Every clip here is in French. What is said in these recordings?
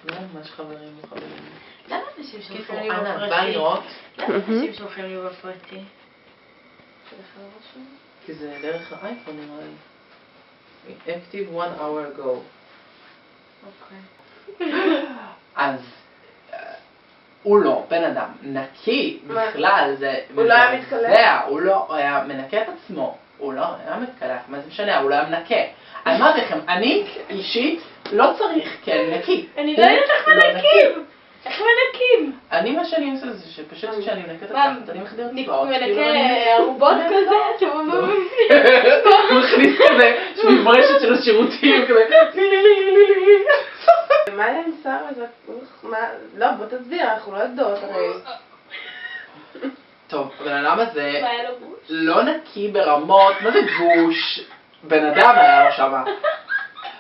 לא ממש חברים או חברים. למה אנשים שולחים לי אנה, בפרטי? ביי לראות. למה אנשים שולחים לי בפרטי? כי זה דרך האייפון נראה לי. Active 1 hour ago. אוקיי. אז הוא לא בן אדם נקי בכלל, זה הוא לא היה מתקלח? הוא לא היה מנקה את עצמו, הוא לא היה מתקלח, מה זה משנה, הוא לא היה מנקה. אני אמרתי לכם, אני אישית לא צריך כן נקי. אני לא יודעת איך מנקים! איך מנקים? אני מה שאני עושה זה שפשוט כשאני מנקה את התחת, אני מחדיר צבעות. מנקה ערובות כזה? הוא מכניס כזה, מברשת של השירותים כזה. מה היה עם שר הזה? לא, בוא תסביר, אנחנו לא יודעות הרי. טוב, הבן אדם הזה לא נקי ברמות, מה זה גוש? בן אדם היה לו שמה.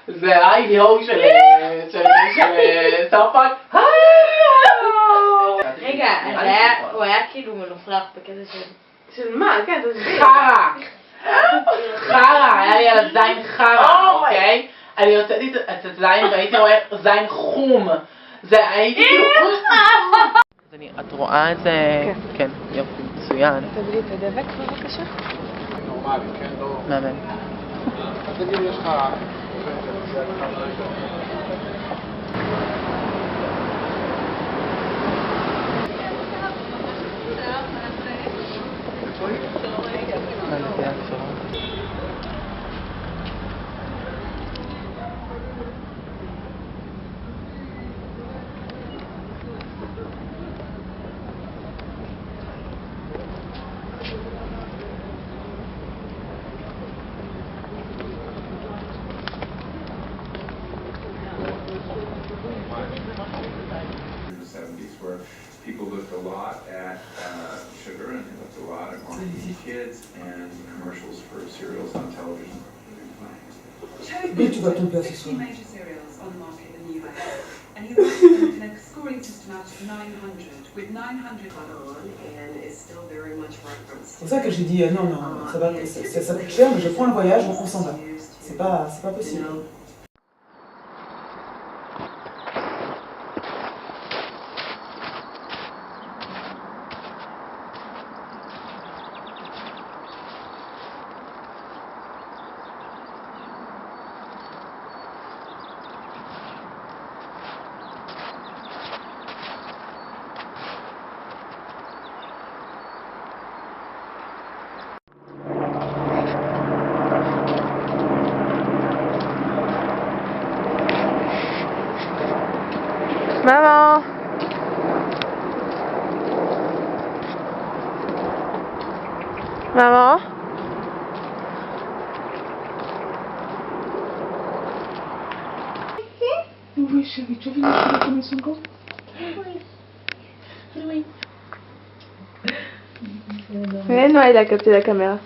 זה ה-IDO של סארפאק. רגע, הוא היה כאילו מלוכלך בקטע של מה? כן, תסביר. חרא, היה לי על הזין חרא, אוקיי? אני הוצאתי את הזין והייתי רואה זין חום. זה הייתי כאילו... את רואה את זה? כן, יופי, מצוין. תביא לי את הדבק בבקשה. נורמלי, כן? לא... מאמן. אז תגיד, יש לך... where people looked a lot at sugar and they looked a lot at marketing kids and commercials for cereals on television. Tu vas tomber ce soir. Major cereals on the market in the US, and he works in a scoring system out of 900, with 900 on, and is still very much referenced. C'est pour ça que j'ai dit non, ça va, ça coûte cher, mais je prends le voyage, on s'en va. C'est pas possible. Maman! Maman? Oui, chérie, tu as vu notre premier seconde? Oui. Mais non, il a capté la caméra.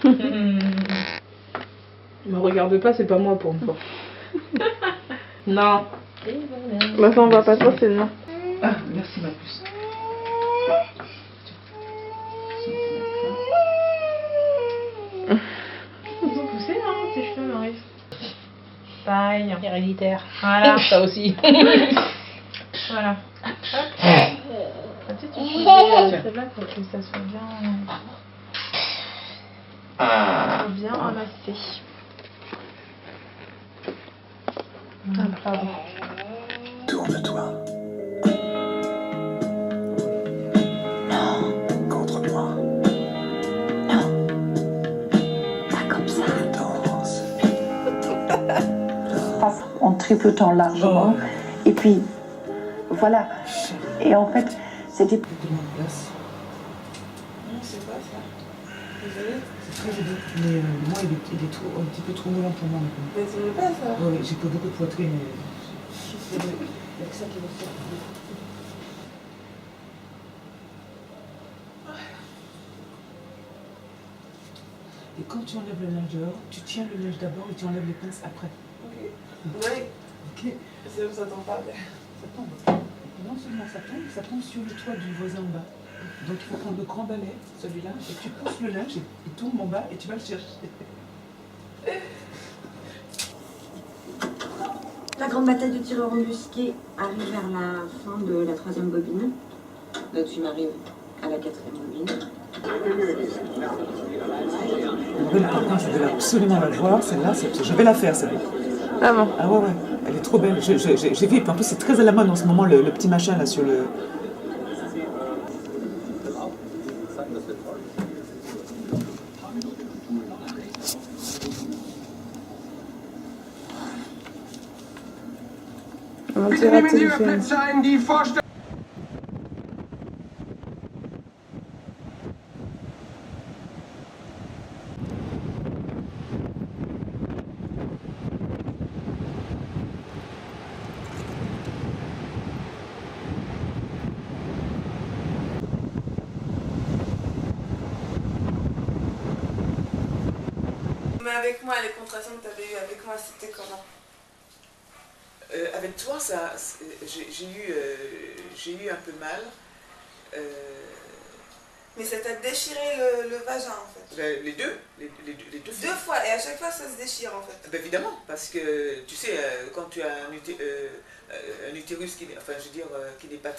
Me regarde pas, c'est pas moi pour une fois. Non. Mais ça, on voit pas trop, c'est le nom. Ah, merci ma puce. Ils ont poussé, non, tes cheveux, Maurice? Pareil. Héréditaire. Voilà. Ça aussi. Voilà. Hop. Tu sais, tu fais c'est là pour que ça soit bien ramassé. Ah, pardon. Tourne-toi. Non, contre moi. Non. Pas comme ça. Danse. En tripotant largement. Et puis, voilà. Et en fait, c'était... Non, c'est pas ça. Désolée. C'est très joli. Mais moi, il est trop, un petit peu trop moulant pour moi maintenant. Mais c'est pas ça. Oui, j'ai pas beaucoup de poitrine. Mais... Il y a que ça qui va faire. Et quand tu enlèves le linge dehors, tu tiens le linge d'abord et tu enlèves les pinces après. Ok. Oui. Ok. Ça tombe pas. Ça tombe. Non seulement ça tombe sur le toit du voisin en bas. Donc il faut prendre le grand balai, celui-là, et tu pousses le linge et il tombe en bas et tu vas le chercher. La grande bataille de tireurs embusqués arrive vers la fin de la 3e bobine. Notre film arrive à la 4e bobine. Je vais absolument la voir, celle-là, je vais la faire, celle-là. Ah bon? Ah ouais, elle est trop belle. J'ai vu, et puis en plus c'est très à la mode en ce moment, le petit machin là sur le... Mais avec moi, les contractions que tu avais eues avec moi, c'était comment? Avec toi, j'ai eu un peu mal. Mais ça t'a déchiré le vagin en fait? Les deux. Deux fois, et à chaque fois ça se déchire en fait? Ben évidemment, parce que tu sais, quand tu as un utérus qui, enfin, je veux dire, qui n'est pas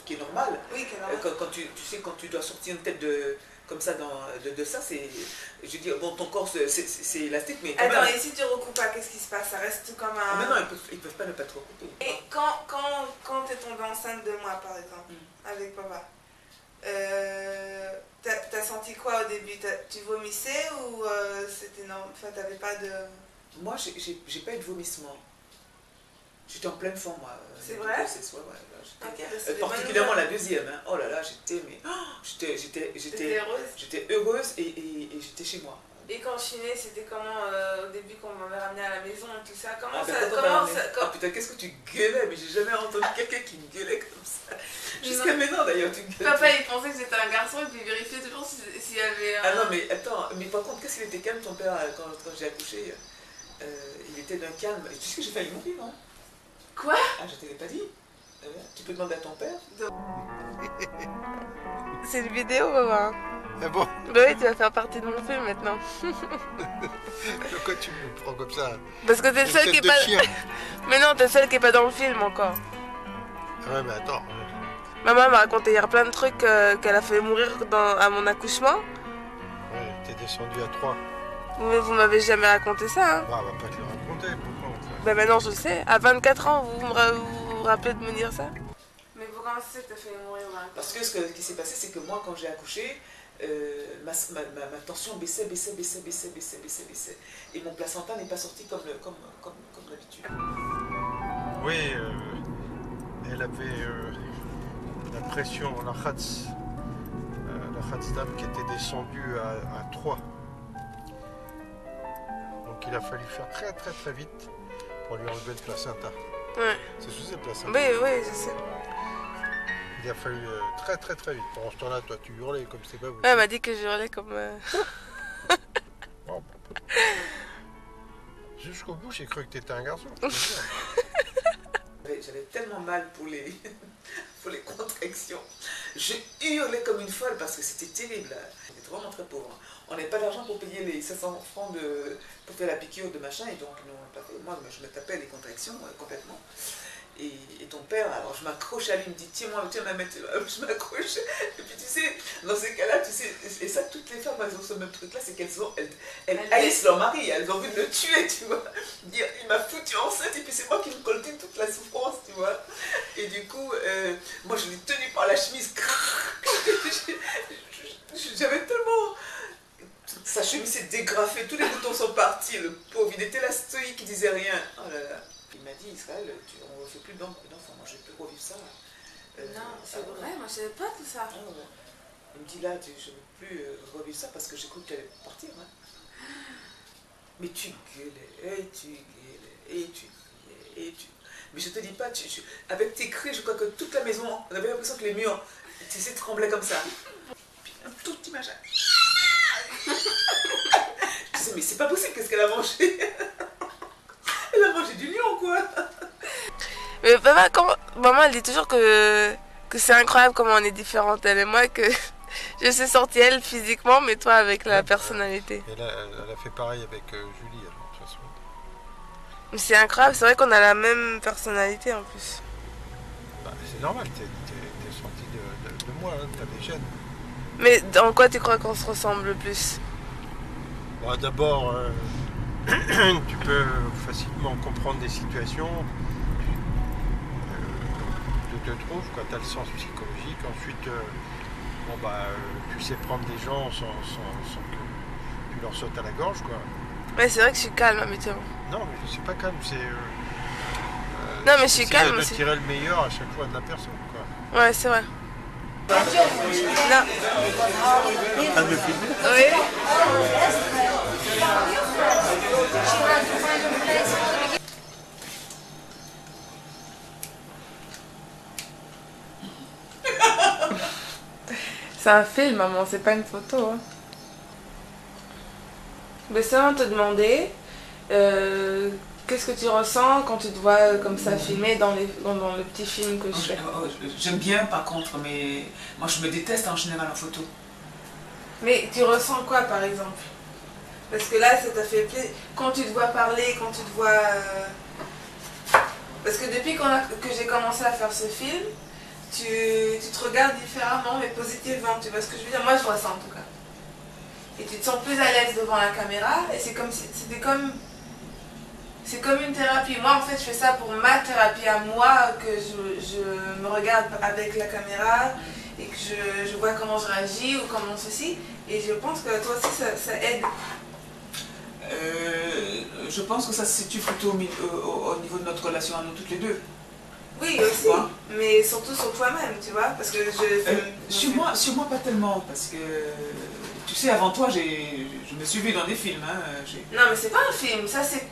qui est normal, oui, qui est normal. Quand tu sais, quand tu dois sortir une tête comme ça de ça, c'est, je veux dire, bon, ton corps c'est élastique, mais quand attends, même. et si tu recoupes pas, qu'est-ce qui se passe? Ça reste comme un... Ah, mais non, ils peuvent pas ne pas te recouper. Et quand t'es tombée enceinte de moi par exemple, avec papa, t'as senti quoi au début? Tu vomissais ou c'était non, enfin t'avais pas de... Moi j'ai pas eu de vomissement. J'étais en pleine forme moi. C'est vrai? Okay, particulièrement la deuxième. Hein. Oh là là, j'étais heureuse. J'étais heureuse et j'étais chez moi. Et quand je suis née, c'était comment au début qu'on m'avait ramenée à la maison et tout ça? Comment Ah putain, qu'est-ce que tu gueulais? Mais j'ai jamais entendu quelqu'un qui gueulait comme ça. Jusqu'à maintenant d'ailleurs, tu gueules. Papa il pensait que j'étais un garçon et puis il vérifiait toujours s'il y avait un... Ah non mais attends, mais par contre, qu'est-ce qu'il était calme ton père quand j'ai accouché? Il était d'un calme. Et tu sais que j'ai failli mourir, non? Quoi? Ah, je te l'ai pas dit. Tu peux demander à ton père. C'est une vidéo, maman. Ah bon? Bah oui, tu vas faire partie de mon film maintenant. Pourquoi tu me prends comme ça? Parce que t'es le seul qui est pas... Mais non, t'es le seul qui est pas dans le film encore. Ah ouais, mais attends. Maman m'a raconté hier plein de trucs qu'elle a fait mourir à mon accouchement. Ouais, t'es descendu à 3. Mais vous m'avez jamais raconté ça, hein? Bah, on va pas te le raconter, pourquoi? Bah maintenant je le sais. À 24 ans, vous vous rappelez de me dire ça? Mais pourquoi c'est que t'as fait mourir? Parce que ce qui s'est passé, c'est que moi, quand j'ai accouché, ma tension baissait. Et mon placenta n'est pas sorti comme d'habitude. Oui, elle avait la pression, la Khatzdam qui était descendue à 3. Donc il a fallu faire très vite pour lui enlever le placenta. Ouais. C'est sous le placenta. Oui, je sais. Il a fallu très vite. Pendant ce temps-là, toi, tu hurlais comme c'est pas possible. Ouais, elle m'a dit que je hurlais comme... Bon. Jusqu'au bout, j'ai cru que t'étais un garçon. J'avais tellement mal pour les contractions. Je hurlais comme une folle parce que c'était terrible. J'étais vraiment très pauvre. On n'avait pas d'argent pour payer les 500 francs pour faire la piqûre de machin. Et donc, moi, je me tapais les contractions complètement. Et ton père, alors je m'accroche à lui, il me dit tiens ma mettre, je m'accroche. Et puis tu sais, dans ces cas-là, tu sais, et ça toutes les femmes elles ont ce même truc là, c'est qu'elles haïssent leur mari, elles ont envie de le tuer, tu vois. Dire il m'a foutu enceinte et puis c'est moi qui me coltine toute la souffrance, tu vois. Et du coup, moi je l'ai tenu par la chemise. J'avais tellement... Sa chemise s'est dégrafée, tous les boutons sont partis, le pauvre, il était là stoïque, il disait rien. Oh là là. Il m'a dit, Israël, on ne fait plus d'enfants, moi je ne peux revivre ça. Non, c'est vrai, moi je savais pas tout ça. Il me dit là, je ne veux plus revivre ça parce que j'ai cru que tu allais partir. Hein. Mais tu gueulais, et tu gueulais, et tu criais, et tu... Mais je te dis pas, avec tes cris, je crois que toute la maison, on avait l'impression que les murs, tu sais, tremblaient comme ça. Puis un tout petit machin. Je disais, mais c'est pas possible, qu'est-ce qu'elle a mangé? Elle a mangé du lion, quoi. Mais maman, elle dit toujours que c'est incroyable comment on est différentes, elle et moi, que je suis sortie elle physiquement, mais toi avec la personnalité. Elle a fait pareil avec Julie, alors, de toute façon. Mais c'est incroyable, c'est vrai qu'on a la même personnalité en plus. Bah, c'est normal, t'es sorti de moi, hein, t'as des gènes. Mais en quoi tu crois qu'on se ressemble le plus? Bah, d'abord, tu peux facilement comprendre des situations. Tu te trouves quand tu as le sens psychologique. Ensuite, tu sais prendre des gens sans que tu leur sautes à la gorge, quoi. Ouais, c'est vrai que je suis calme habituellement. Non, mais c'est pas calme, c'est... non, mais je suis calme de aussi. tirer le meilleur à chaque fois de la personne, quoi. Ouais, c'est vrai. Non. Ah, me filmer? Oui. C'est un film, maman, c'est pas une photo. Hein. Mais seulement te demander qu'est-ce que tu ressens quand tu te vois comme ça filmer dans le petit film que je fais. J'aime bien par contre, mais moi je me déteste en général en photo. Mais tu ressens quoi par exemple? Parce que là, ça t'a fait plaisir. Quand tu te vois parler, quand tu te vois... Parce que depuis que j'ai commencé à faire ce film, tu te regardes différemment, mais positivement, tu vois ce que je veux dire? Moi, je vois ça en tout cas. Et tu te sens plus à l'aise devant la caméra, et c'est comme une thérapie. Moi, en fait, je fais ça pour ma thérapie à moi, que je me regarde avec la caméra, et que je vois comment je réagis, ou comment ceci. Et je pense que toi aussi, ça aide. Je pense que ça se situe plutôt au niveau de notre relation à nous toutes les deux. Oui, aussi, mais surtout sur toi-même, tu vois, parce que sur moi, pas tellement, parce que, tu sais, avant toi, je me suis vue dans des films. Hein, non, mais c'est pas un film, ça c'est...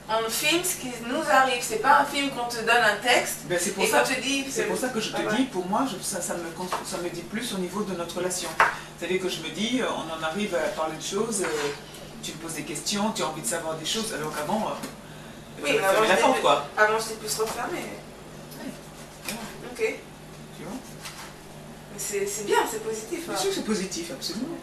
On filme ce qui nous arrive, c'est pas un film qu'on te donne un texte, ben, c'est pour et ça, qu'on te dit... C'est pour ça que je te dis, pour moi, ça me dit plus au niveau de notre relation. C'est-à-dire que je me dis, on en arrive à parler de choses, tu me poses des questions, tu as envie de savoir des choses, alors qu'avant, oui, avant j'étais plus refermée. Ok. Tu vois? Mais c'est bien, c'est positif. Bien sûr que c'est positif, absolument.